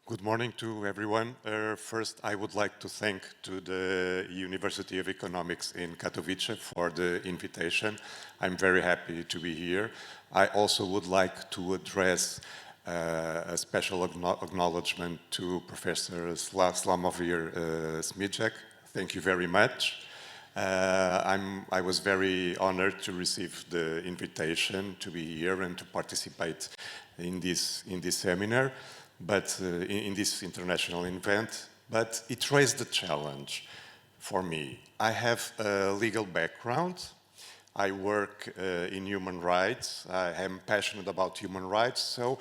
Good morning to everyone. First, I would like to thank to the University of Economics in Katowice for the invitation. I'm very happy to be here. I also would like to address a special acknowledgement to Professor Slavomir Smijek. Thank you very much. I was very honored to receive the invitation to be here and to participate in this seminar. But in this international event, but it raised a challenge for me. I have a legal background. I work in human rights. I am passionate about human rights. So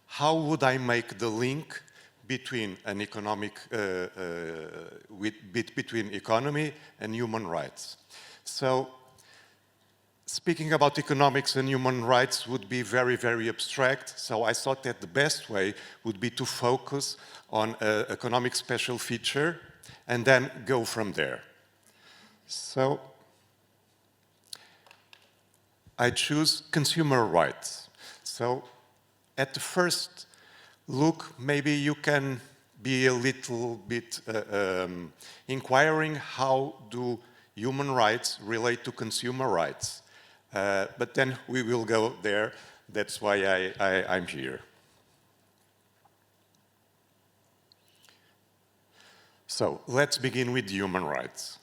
how would I make the link between an between economy and human rights? So speaking about economics and human rights would be very, very abstract, so I thought that the best way would be to focus on an economic special feature and then go from there. So I choose consumer rights. So at the first look, maybe you can be a little bit inquiring how do human rights relate to consumer rights. But then we will go there. That's why I'm here. So let's begin with human rights.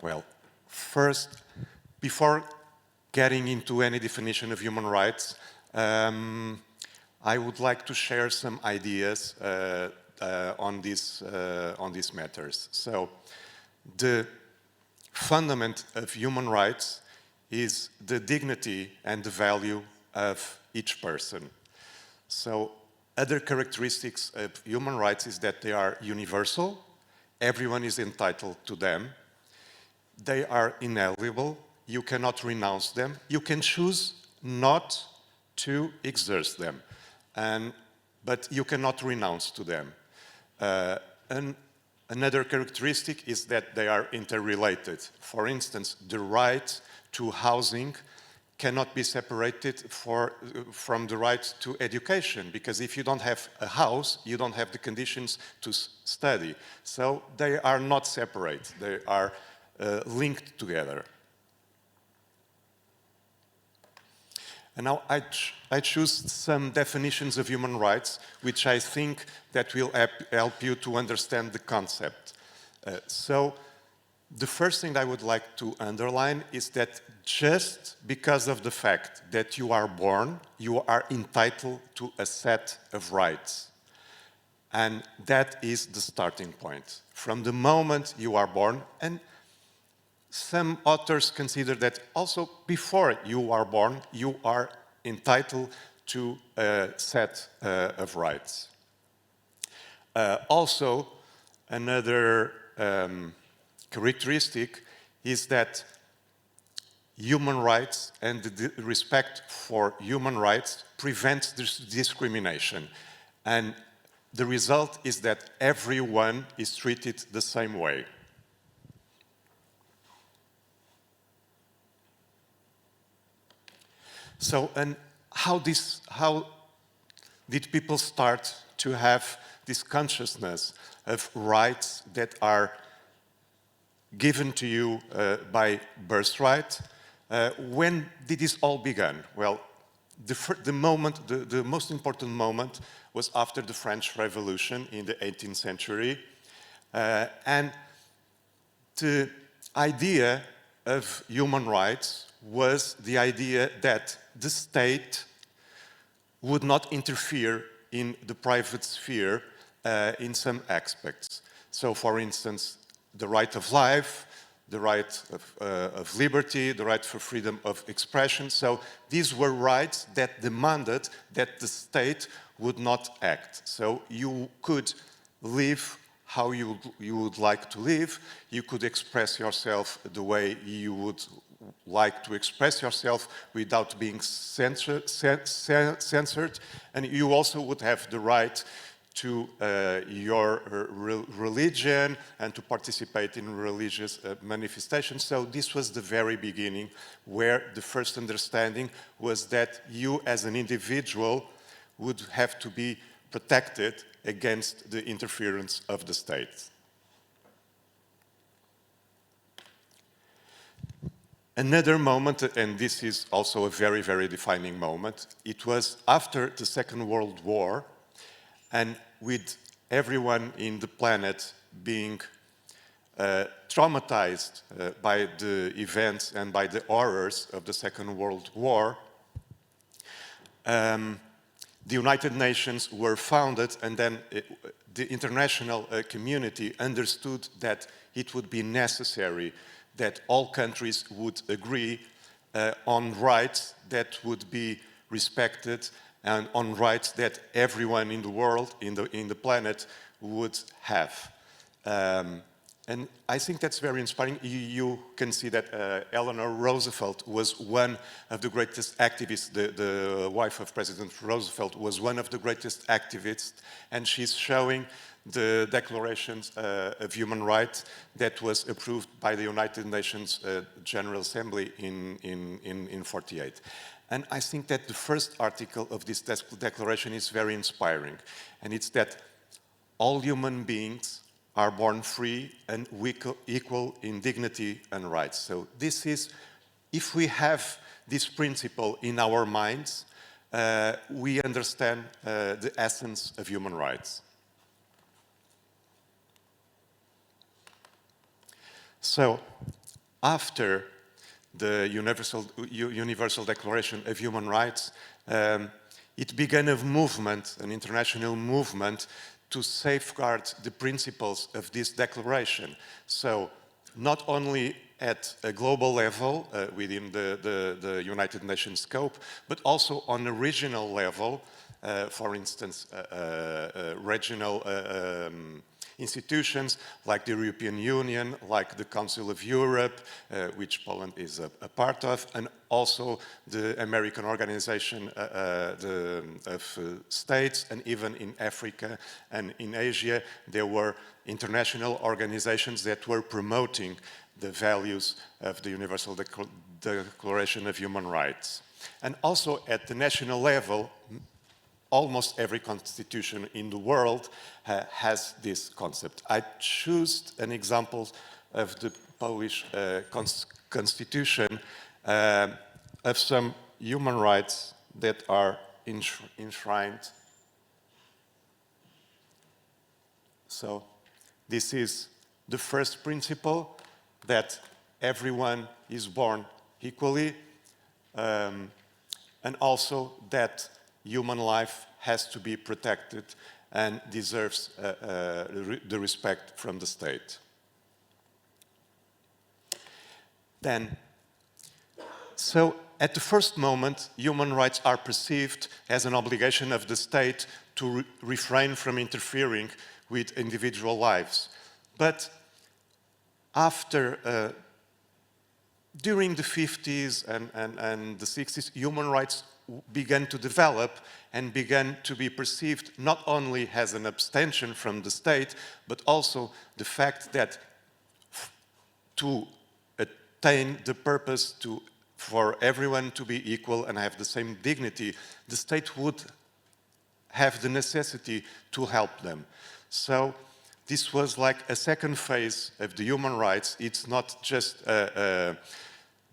Well, first, before getting into any definition of human rights, I would like to share some ideas on these matters. So the fundament of human rights is the dignity and the value of each person. So other characteristics of human rights is that they are universal, everyone is entitled to them, they are inalienable, you cannot renounce them, you can choose not to exert them, but you cannot renounce to them. Another characteristic is that they are interrelated. For instance, the right to housing cannot be separated from the right to education, because if you don't have a house, you don't have the conditions to study. So they are not separate, they are linked together. And now I choose some definitions of human rights, which I think that will help you to understand the concept. So the first thing I would like to underline is that just because of the fact that you are born, you are entitled to a set of rights. And that is the starting point. From the moment you are born, and some authors consider that also before you are born, you are entitled to a set of rights. Also, another characteristic is that human rights and the respect for human rights prevents discrimination. And the result is that everyone is treated the same way. So, and how did people start to have this consciousness of rights that are given to you by birthright? When did this all begin? Well, the most important moment was after the French Revolution in the 18th century. And the idea of human rights was the idea that the state would not interfere in the private sphere in some aspects. So, for instance, the right of life, the right of liberty, the right for freedom of expression. So these were rights that demanded that the state would not act. So you could live how you would like to live, you could express yourself the way you would like to express yourself without being censored, and you also would have the right to your religion and to participate in religious manifestations. So this was the very beginning, where the first understanding was that you as an individual would have to be protected against the interference of the state. Another moment, and this is also a very, very defining moment, it was after the Second World War, and with everyone in the planet being traumatized by the events and by the horrors of the Second World War, the United Nations were founded, and then the international community understood that it would be necessary that all countries would agree on rights that would be respected and on rights that everyone in the world, in the planet, would have. And I think that's very inspiring. You can see that Eleanor Roosevelt was one of the greatest activists. The wife of President Roosevelt was one of the greatest activists, and she's showing the declarations of human rights that was approved by the United Nations General Assembly in 48. And I think that the first article of this declaration is very inspiring, and it's that all human beings are born free and equal in dignity and rights. So this is, if we have this principle in our minds, we understand the essence of human rights. So, after the Universal Declaration of Human Rights, it began a movement, an international movement, to safeguard the principles of this declaration. So, not only at a global level within the United Nations scope, but also on a regional level, for instance, regional institutions like the European Union, like the Council of Europe, which Poland is a part of, and also the American Organization of States, and even in Africa and in Asia, there were international organizations that were promoting the values of the Universal Declaration of Human Rights. And also at the national level, almost every constitution in the world has this concept. I choose an example of the Polish constitution of some human rights that are enshrined. So this is the first principle, that everyone is born equally, and also that human life has to be protected and deserves the respect from the state. Then, so at the first moment, human rights are perceived as an obligation of the state to refrain from interfering with individual lives. But after, during the 50s and the 60s, human rights began to develop and began to be perceived not only as an abstention from the state, but also the fact that to attain the purpose for everyone to be equal and have the same dignity, the state would have the necessity to help them. So this was like a second phase of the human rights. It's not just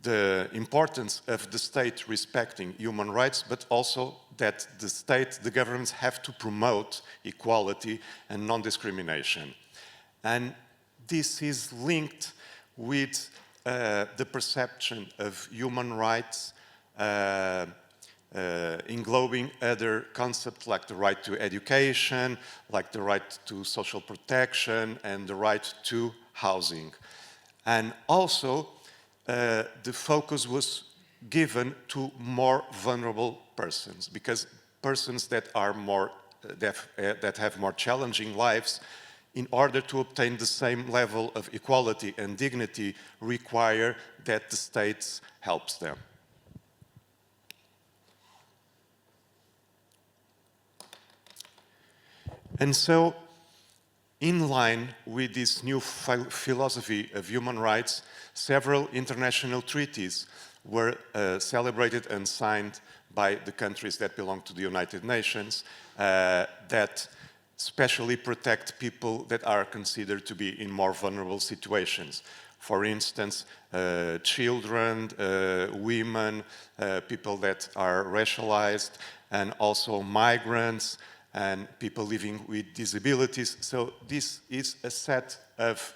the importance of the state respecting human rights, but also that the state, the governments have to promote equality and non-discrimination. And this is linked with the perception of human rights englobing other concepts like the right to education, like the right to social protection, and the right to housing. And also, the focus was given to more vulnerable persons, because persons that are more that have more challenging lives, in order to obtain the same level of equality and dignity, require that the state helps them. And so, in line with this new philosophy of human rights, several international treaties were celebrated and signed by the countries that belong to the United Nations that especially protect people that are considered to be in more vulnerable situations. For instance, children, women, people that are racialized, and also migrants and people living with disabilities. So this is a set of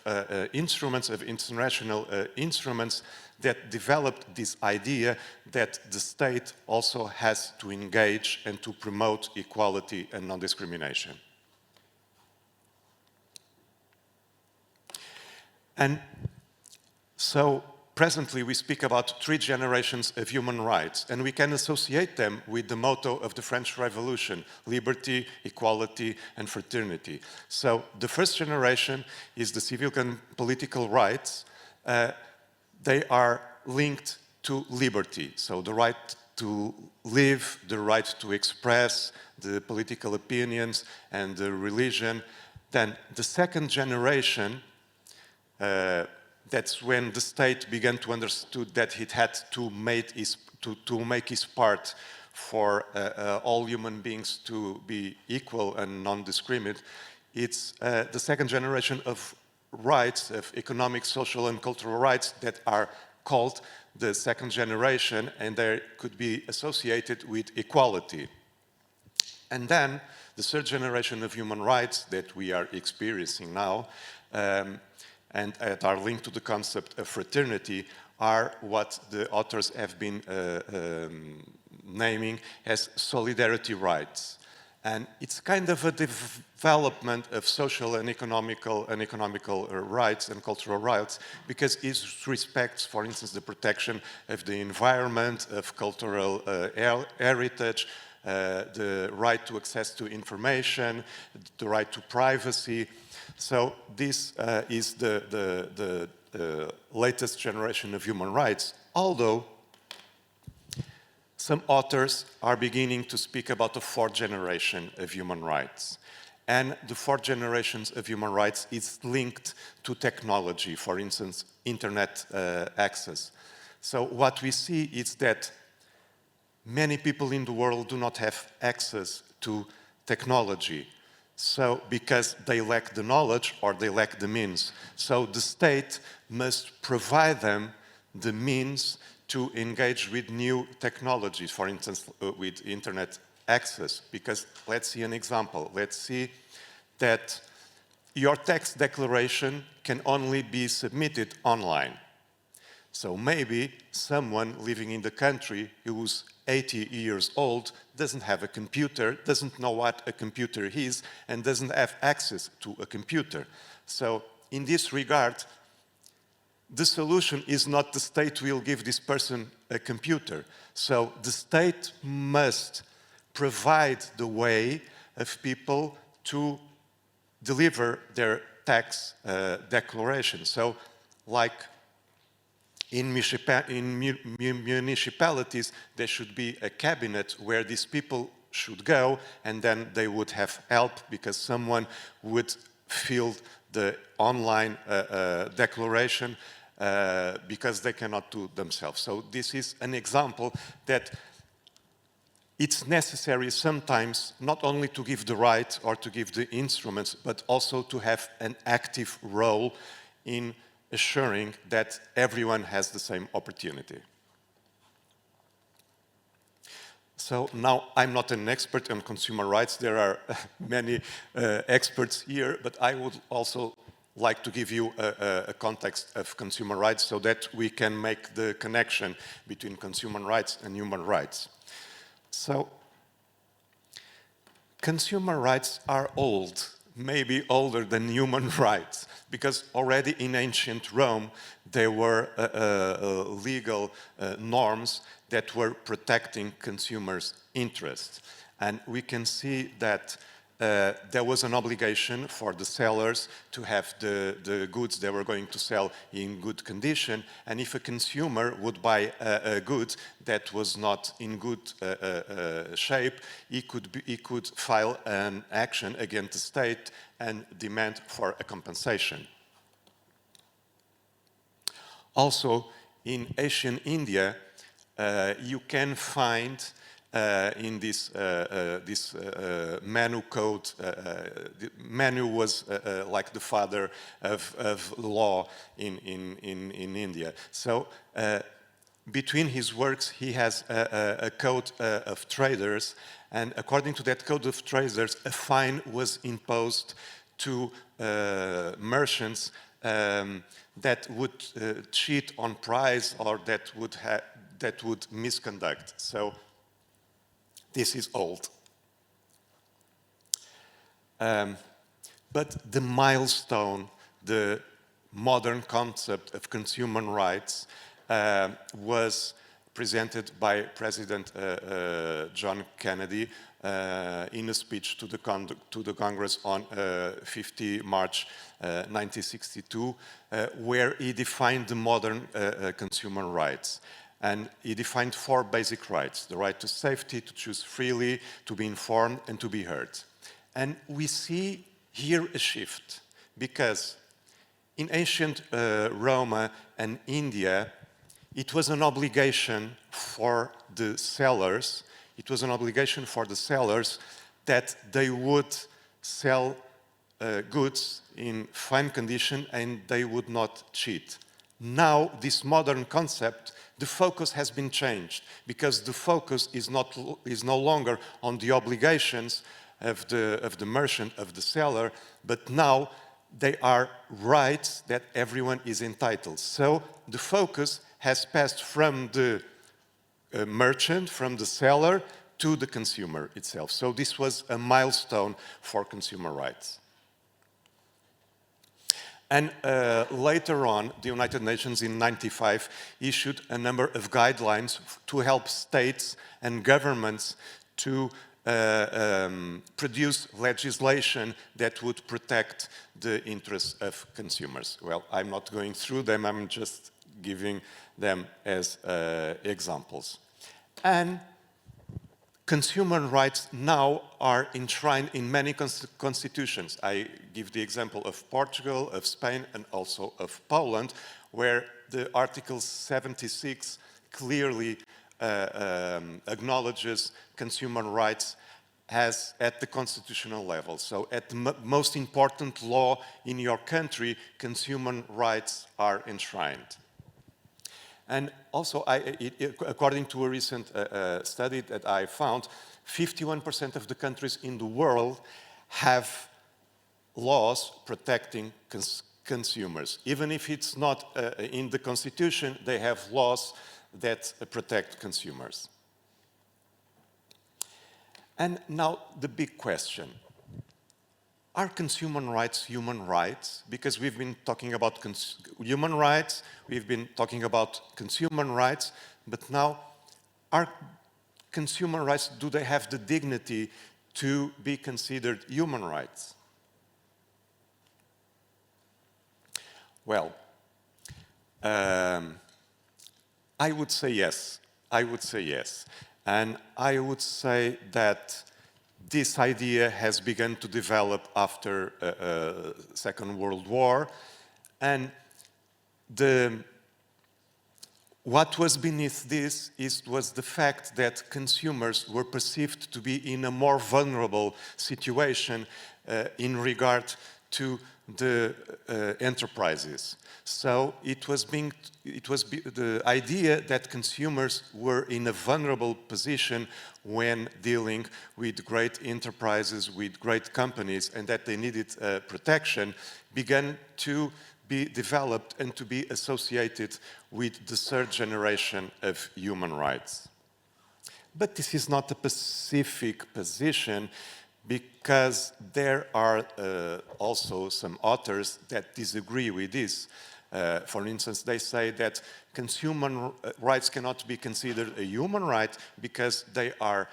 instruments, of international instruments that developed this idea that the state also has to engage and to promote equality and non-discrimination. And so presently we speak about 3 generations of human rights, and we can associate them with the motto of the French Revolution: liberty, equality, and fraternity. So the first generation is the civil and political rights. They are linked to liberty, so the right to live, the right to express the political opinions and the religion. Then the second generation, that's when the state began to understand that it had to make its part for all human beings to be equal and non-discriminate. It's the second generation of rights, of economic, social, and cultural rights that are called the second generation, and they could be associated with equality. And then the third generation of human rights that we are experiencing now, and that are linked to the concept of fraternity, are what the authors have been naming as solidarity rights. And it's kind of a development of social and economical rights and cultural rights, because it respects, for instance, the protection of the environment, of cultural heritage, the right to access to information, the right to privacy. So this is the latest generation of human rights, although some authors are beginning to speak about the fourth generation of human rights. And the fourth generations of human rights is linked to technology, for instance, internet access. So what we see is that many people in the world do not have access to technology. So, because they lack the knowledge or they lack the means. So the state must provide them the means to engage with new technologies, for instance, with internet access. Because let's see an example. Let's see that your tax declaration can only be submitted online. So maybe someone living in the country who's 80 years old doesn't have a computer, doesn't know what a computer is, and doesn't have access to a computer. So in this regard, the solution is not the state will give this person a computer. So the state must provide the way of people to deliver their tax declaration. So like in municipalities, there should be a cabinet where these people should go, and then they would have help because someone would fill the online declaration because they cannot do themselves. So this is an example that it's necessary sometimes not only to give the right or to give the instruments, but also to have an active role in assuring that everyone has the same opportunity. So now, I'm not an expert on consumer rights. There are many experts here, but I would also like to give you a context of consumer rights so that we can make the connection between consumer rights and human rights. So, consumer rights are old, maybe older than human rights, because already in ancient Rome there were legal norms that were protecting consumers' interests. And we can see that there was an obligation for the sellers to have the goods they were going to sell in good condition, and if a consumer would buy a good that was not in good shape, he could file an action against the state and demand for a compensation. Also, in Asian India, you can find in this Manu code. Manu was like the father of law in India. So between his works, he has a code of traders, and according to that code of traders, a fine was imposed to merchants that would cheat on price or that would misconduct. So this is old. But the milestone, the modern concept of consumer rights was presented by President John Kennedy in a speech to the Congress on 50 March 1962, where he defined the modern consumer rights. And he defined 4 basic rights: the right to safety, to choose freely, to be informed, and to be heard. And we see here a shift, because in ancient Rome and India, it was an obligation for the sellers, that they would sell goods in fine condition and they would not cheat. Now, this modern concept, the focus has been changed, because the focus is no longer on the obligations of the merchant, of the seller, but now they are rights that everyone is entitled. So the focus has passed from the merchant, from the seller, to the consumer itself. So this was a milestone for consumer rights. And later on, the United Nations in 1995 issued a number of guidelines to help states and governments to produce legislation that would protect the interests of consumers. Well, I'm not going through them, I'm just giving them as examples. And consumer rights now are enshrined in many constitutions. I give the example of Portugal, of Spain, and also of Poland, where the Article 76 clearly acknowledges consumer rights as at the constitutional level. So at the most important law in your country, consumer rights are enshrined. And also, according to a recent study that I found, 51% of the countries in the world have laws protecting consumers. Even if it's not in the constitution, they have laws that protect consumers. And now the big question. Are consumer rights human rights? Because we've been talking about human rights, we've been talking about consumer rights, but now, are consumer rights, do they have the dignity to be considered human rights? Well, I would say yes. And I would say that this idea has begun to develop after Second World War, and what was beneath this was the fact that consumers were perceived to be in a more vulnerable situation in regard to the enterprises. So it was the idea that consumers were in a vulnerable position when dealing with great enterprises, with great companies, and that they needed protection, began to be developed and to be associated with the third generation of human rights. But this is not a specific position, because there are also some authors that disagree with this. For instance, they say that consumer rights cannot be considered a human right because they are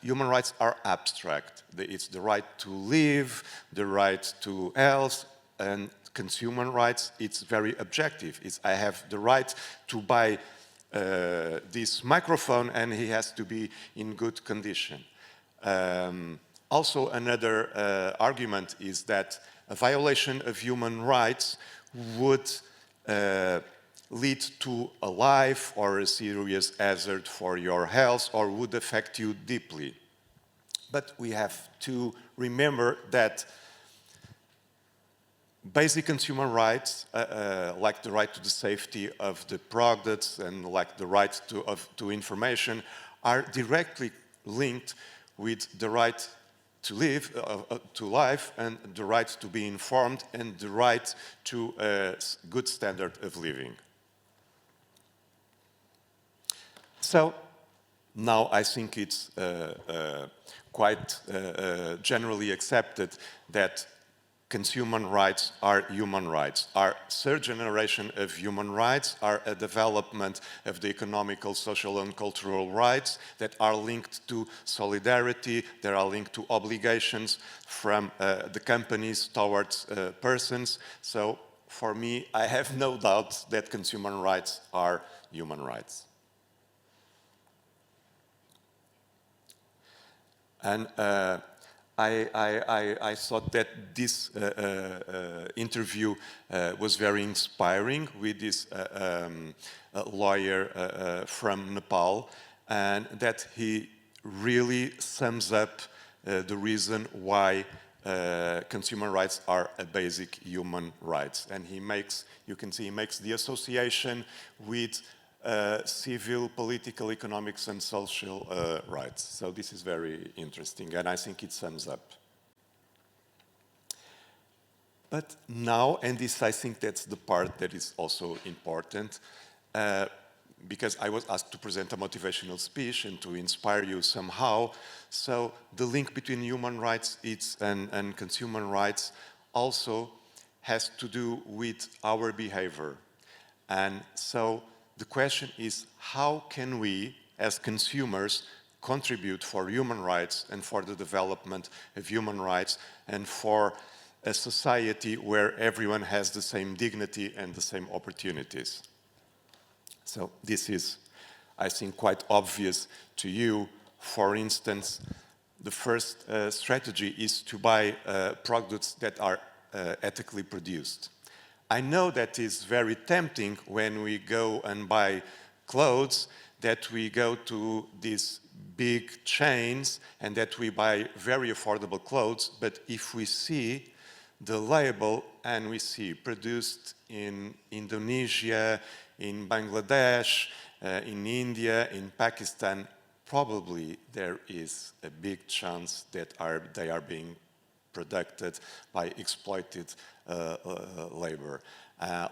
human rights are abstract. It's the right to live, the right to health, and consumer rights, it's very objective. It's I have the right to buy this microphone and he has to be in good condition. Also, another argument is that a violation of human rights would lead to a life or a serious hazard for your health or would affect you deeply. But we have to remember that basic consumer rights, like the right to the safety of the products and like the right to information, are directly linked with the right to live, to life, and the right to be informed, and the right to a good standard of living. So now I think it's quite generally accepted that consumer rights are human rights, are third generation of human rights, are a development of the economical, social and cultural rights that are linked to solidarity, that are linked to obligations from the companies towards persons. So for me, I have no doubt that consumer rights are human rights. And I thought that this interview was very inspiring with this lawyer from Nepal, and that he really sums up the reason why consumer rights are a basic human rights. And he makes, you can see, he makes the association with civil, political, economics, and social rights. So this is very interesting, and I think it sums up. But now, and this I think that's the part that is also important, because I was asked to present a motivational speech and to inspire you somehow. So the link between human rights and consumer rights also has to do with our behavior. And so the question is, how can we, as consumers, contribute for human rights and for the development of human rights and for a society where everyone has the same dignity and the same opportunities? So this is, I think, quite obvious to you. For instance, the first strategy is to buy products that are ethically produced. I know that is very tempting when we go and buy clothes, that we go to these big chains and that we buy very affordable clothes, but if we see the label and we see produced in Indonesia, in Bangladesh, in India, in Pakistan, probably there is a big chance that they are being produced by exploited labor,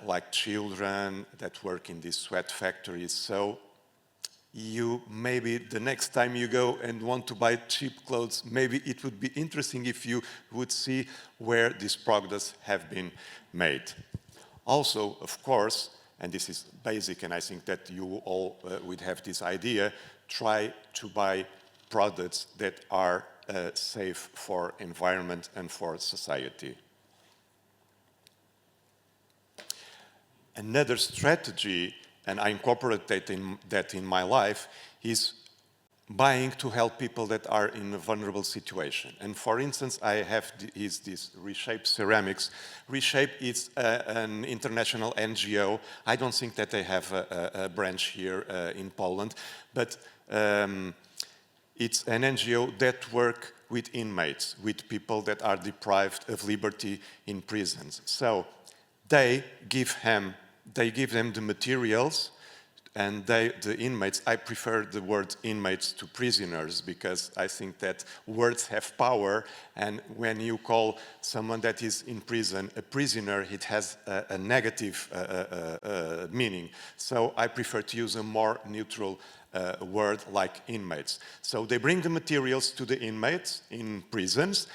like children that work in these sweat factories. So you maybe the next time you go and want to buy cheap clothes, maybe it would be interesting if you would see where these products have been made. Also, of course, and this is basic, and I think that you all would have this idea, try to buy products that are safe for environment and for society. Another strategy, and I incorporate that in my life, is buying to help people that are in a vulnerable situation. And for instance, I have this Reshape Ceramics. Reshape is an international NGO. I don't think that they have a branch here in Poland, but it's an NGO that works with inmates, with people that are deprived of liberty in prisons. So they give them the materials, and the inmates, I prefer the word inmates to prisoners, because I think that words have power, and when you call someone that is in prison a prisoner, it has a negative meaning. So I prefer to use a more neutral word like inmates. So they bring the materials to the inmates in prisons,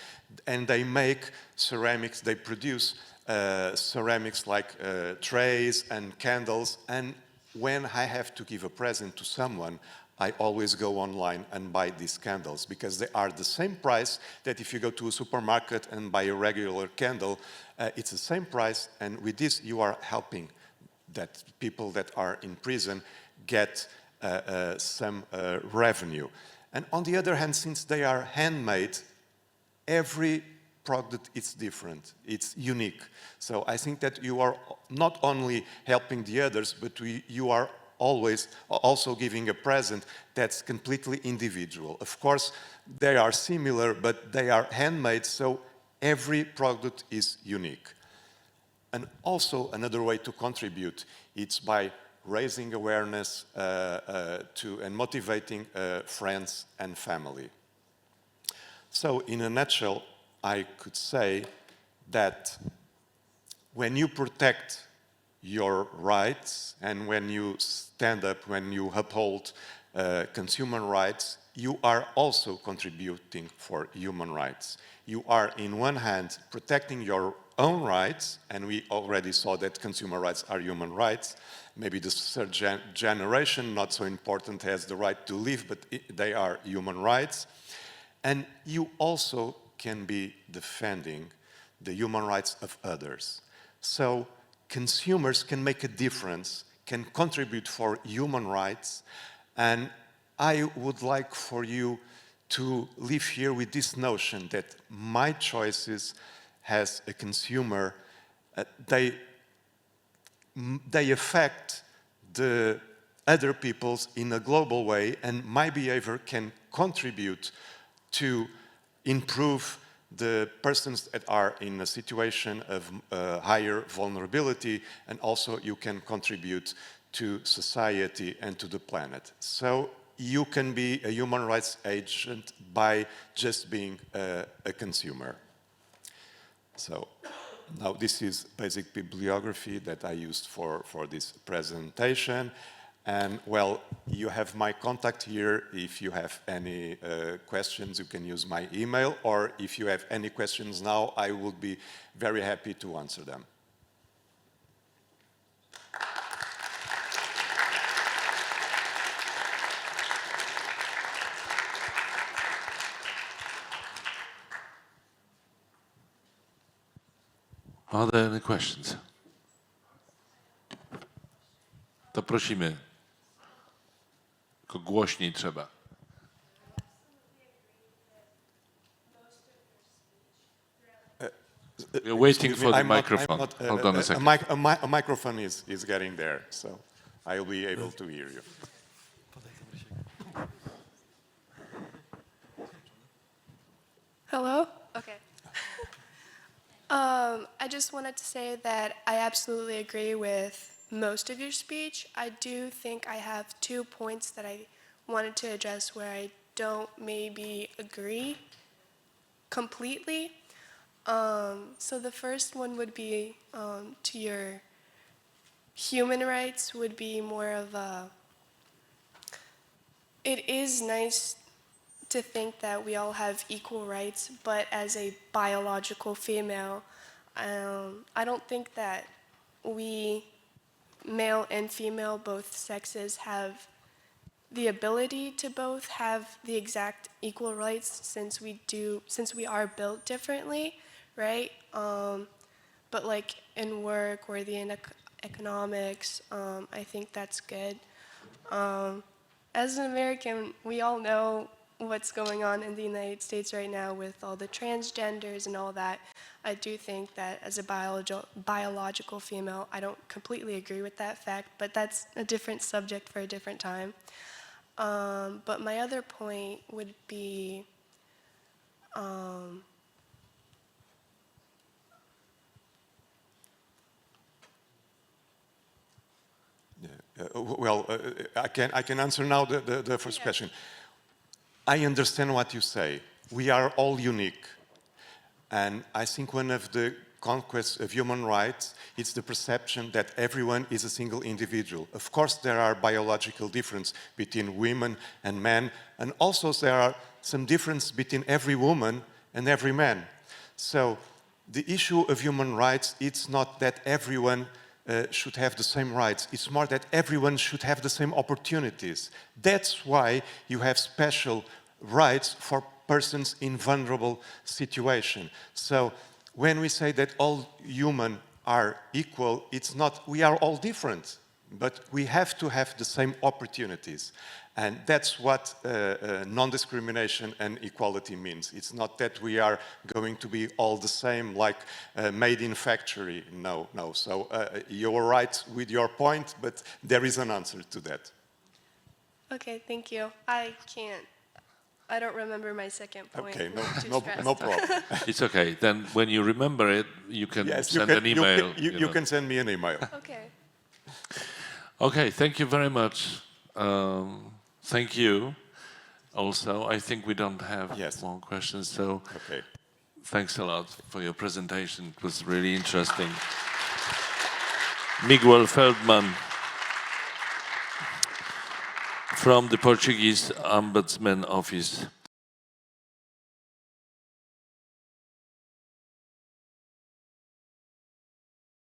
and they make ceramics, they produce ceramics like trays and candles, and when I have to give a present to someone, I always go online and buy these candles, because they are the same price that if you go to a supermarket and buy a regular candle, it's the same price, and with this you are helping that people that are in prison get some revenue. And on the other hand, since they are handmade, every product is different, it's unique. So I think that you are not only helping the others, but you are always also giving a present that's completely individual. Of course, they are similar, but they are handmade, so every product is unique. And also another way to contribute, it's by raising awareness and motivating friends and family. So in a nutshell, I could say that when you protect your rights and when you stand up, when you uphold consumer rights, you are also contributing for human rights. You are, in one hand, protecting your own rights, and we already saw that consumer rights are human rights. Maybe the third generation, not so important, has the right to live, but they are human rights. And you also can be defending the human rights of others. So consumers can make a difference, can contribute for human rights, and I would like for you to live here with this notion that my choices as a consumer, they affect the other people's in a global way, and my behavior can contribute to improve the persons that are in a situation of higher vulnerability, and also you can contribute to society and to the planet. So you can be a human rights agent by just being a consumer. So now this is basic bibliography that I used for this presentation. And well, you have my contact here. If you have any questions, you can use my email, or if you have any questions now, I would be very happy to answer them. Are there any questions? To prosimy. Tylko głośniej trzeba. We're waiting for the microphone. Hold on a second. A microphone is getting there, so I'll be able to hear you. Hello? Okay. I just wanted to say that I absolutely agree with most of your speech. I do think I have 2 points that I wanted to address where I don't maybe agree completely. So the first one would be to your human rights would be more of a, it is nice to think that we all have equal rights, but as a biological female, I don't think that we, male and female, both sexes, have the ability to both have the exact equal rights since we are built differently, right? But like in work or the economics, I think that's good. As an American, we all know what's going on in the United States right now with all the transgenders and all that. I do think that as a biological female, I don't completely agree with that fact, but that's a different subject for a different time. But my other point would be I can answer now the first question. I understand what you say. We are all unique. And I think one of the conquests of human rights is the perception that everyone is a single individual. Of course, there are biological differences between women and men, and also there are some difference between every woman and every man. So the issue of human rights, it's not that everyone should have the same rights. It's more that everyone should have the same opportunities. That's why you have special rights for persons in vulnerable situation. So when we say that all humans are equal, it's not, we are all different. but we have to have the same opportunities. And that's what non-discrimination and equality means. It's not that we are going to be all the same, like made in factory. No, no. So you're right with your point, but there is an answer to that. Okay, thank you. I don't remember my second point. Okay, no problem. It's okay. Then when you remember it, you can send an email. You can send me an email. Okay. Okay, thank you very much. Thank you. Also, I think we don't have more questions, so thanks a lot for your presentation. It was really interesting. Miguel Feldmann from the Portuguese Ombudsman Office.